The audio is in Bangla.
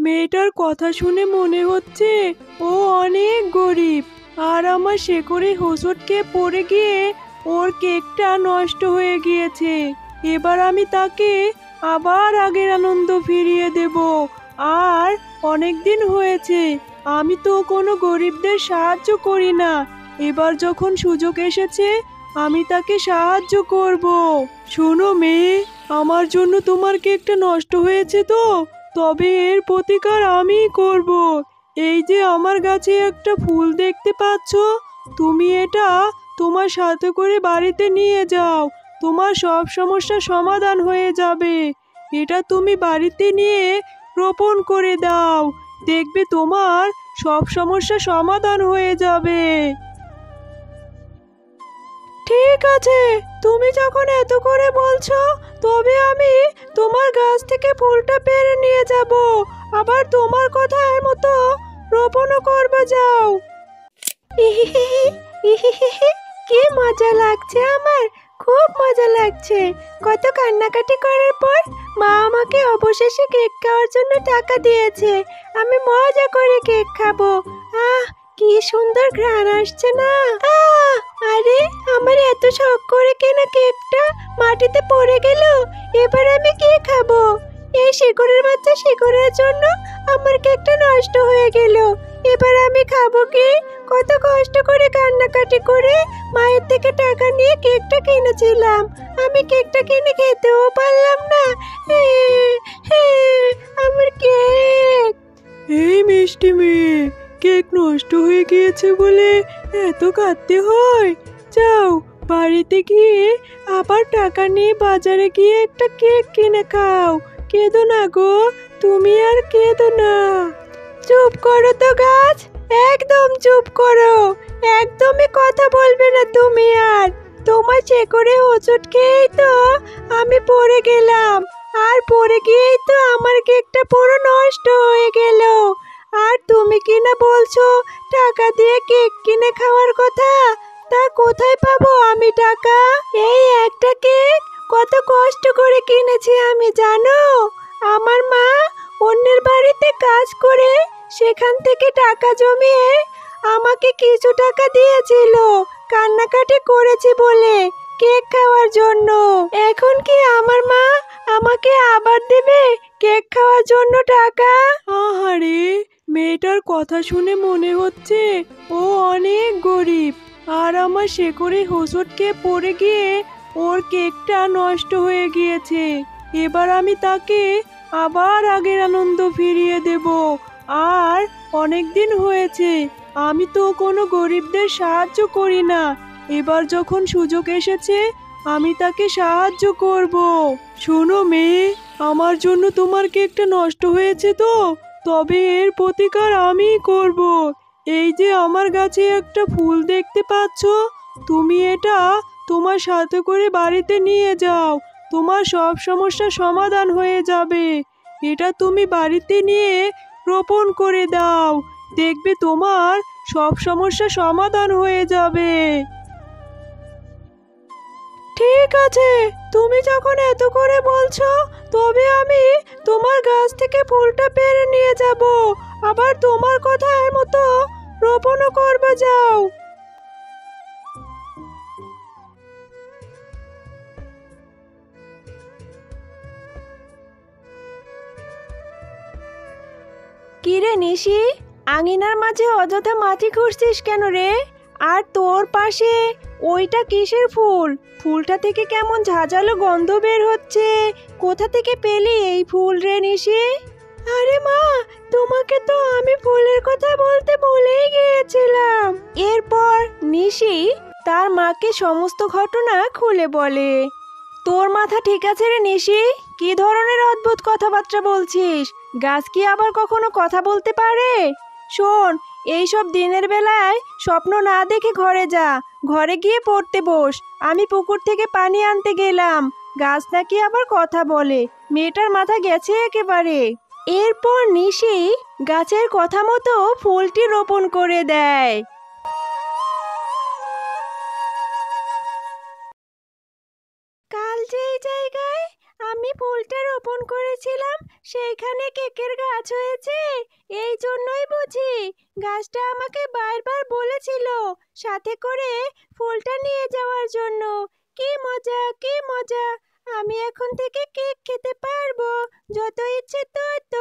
মেয়েটার কথা শুনে মনে হচ্ছে ও অনেক গরিব। আর আমার শেকড়ে হোঁচট খেয়ে পড়ে গিয়ে ওর কেকটা নষ্ট হয়ে গিয়েছে। এবার আমি তাকে আবার আগের আনন্দ ফিরিয়ে দেব। আর অনেক দিন হয়েছে আমি তো কোনো গরিবদের সাহায্য করি না। এবার যখন সুযোগ এসেছে আমি তাকে সাহায্য করব। শোনো মেয়ে, আমার জন্য তোমার কেকটা নষ্ট হয়েছে তো, তবে এর প্রতিকার আমিই করব। এই যে আমার গাছে একটা ফুল দেখতে পাচ্ছ, তুমি এটা তোমার সাথে করে বাড়িতে নিয়ে যাও। তোমার সব সমস্যার সমাধান হয়ে যাবে। এটা তুমি বাড়িতে নিয়ে রোপণ করে দাও, দেখবে তোমার সব সমস্যার সমাধান হয়ে যাবে। ঠিক আছে, তুমি যখন এত করে বলছো তবে আমি তোমার গাছ থেকে ফুলটা পেড়ে নিয়ে যাব, আবার তোমার কথার মতো রোপণও করবে। যাও। কি মজা লাগছে আমার, খুব মজা লাগছে। কত কান্নাকাটি করার পর মা আমাকে অবশেষে কেক খাওয়ার জন্য টাকা দিয়েছে। আমি মজা করে কেক খাবো। আহ, কি সুন্দর ঘ্রাণ আসছে না। আরে, আমার এত শখ করে কেনা কেকটা মাটিতে পড়ে গেল। এবার আমি কি খাবো? এই শিকড়ের বাচ্চা শিকড়ের জন্য আমার কেকটা নষ্ট হয়ে গেল। এবার আমি খাবো কি? কত কষ্ট করে কান্নাকাটি করে মায়ের থেকে টাকা নিয়ে কেকটা কিনেছিলাম, আমি কেকটা কিনে খেতেও পারলাম না। আমার কেক। এই মিষ্টি মেয়ে, কেক নষ্ট হয়ে গিয়েছে বলে এত কাঁদতে হয়? যাও, বাড়িতে গিয়ে আবার টাকা নিয়ে বাজারে গিয়ে একটা কেক কিনে খাও। কেঁদো না গো, তুমি আর কেঁদো না। চুপ করো তো গাছ, একদম চুপ করো। একদমই কথা বলবে না তুমি আর। তোমার শেকড়ে হোঁচট খেয়েই তো আমি পড়ে গেলাম, আর পড়ে গিয়েই তো আমার কেকটা পুরো নষ্ট হয়ে গেল। আর তুমি কিনা বলছো টাকা দিয়ে কেক কিনে খাওয়ার কথা। তা কোথায় পাবো আমি টাকা? এই একটা কেক কত কষ্ট করে কিনেছি আমি, জানো? আমার মা অন্যের বাড়িতে কাজ করে সেখান থেকে টাকা জমিয়ে আমাকে কিছু টাকা দিয়েছিল কান্নাকাটি করেছি বলে কেক খাওয়ার জন্য। এখন কি আমার মা আমাকে আবার দেবে কেক খাওয়ার জন্য টাকা? আহারে, মেয়েটার কথা শুনে মনে হচ্ছে ও অনেক গরিব। আর আমার শেকড়ে হোঁচট খেয়ে পড়ে গিয়ে ওর কেকটা নষ্ট হয়ে গিয়েছে। এবার আমি তাকে আবার আগের আনন্দ ফিরিয়ে দেব। আর অনেক দিন হয়েছে আমি তো কোনো গরিবদের সাহায্য করি না। এবার যখন সুযোগ এসেছে আমি তাকে সাহায্য করব। শোনো মেয়ে, আমার জন্য তোমার কেকটা নষ্ট হয়েছে তো, তবে এর প্রতিকার আমিই করব। এই যে আমার গাছে একটা ফুল দেখতে পাচ্ছ, তুমি এটা তোমার সাথে করে বাড়িতে নিয়ে যাও। তোমার সব সমস্যার সমাধান হয়ে যাবে। এটা তুমি বাড়িতে নিয়ে রোপণ করে দাও, দেখবে তোমার সব সমস্যার সমাধান হয়ে যাবে। ঠিক আছে, তুমি যখন এত করে বলছো তবে আমি তোমার গাছ থেকে ফুলটা পেড়ে নিয়ে যাব, আবার তোমার কথার মতো রোপণও করবে। যাও। কি রে নিশি, আঙিনার মাঝে অযথা মাটি খুঁড়ছিস কেন রে? আর তোর পাশে ওইটা কিসের ফুল? ফুলটা থেকে কেমন ঝাঁঝালো গন্ধ বের হচ্ছে। কোথা থেকে পেলি এই ফুল রে নিশি? আরে মা, তোমাকে তো আমি ফুলের কথা বলতে ভুলেই গিয়েছিলাম। এরপর নিশি তার মাকে সমস্ত ঘটনা খুলে বলে। তোর মাথা ঠিক আছে রে নিশি? কি ধরনের অদ্ভুত কথাবার্তা বলছিস? গাছ কি আবার কখনো কথা বলতে পারে? শোন, এইসব দিনের বেলায় স্বপ্ন না দেখে ঘরে যা, ঘরে গিয়ে পড়তে বস। আমি পুকুর থেকে পানি আনতে গেলাম, গাছ নাকি আবার কথা বলে। মেয়েটার মাথা গেছে একেবারে। এরপর নিশি গাছের কথা মতো ফুলটি রোপণ করে দেয়। কাল যেই জায়গায় আমি ফুলটা রোপণ করেছিলাম সেইখানে কেকের গাছ হয়েছে। এই জন্যই বুঝি গাছটা আমাকে বারবার বলেছিল সাথে করে ফুলটা নিয়ে যাওয়ার জন্য। কি মজা, কি মজা! আমি এখন থেকে কেক খেতে পারবো, যত ইচ্ছে তত।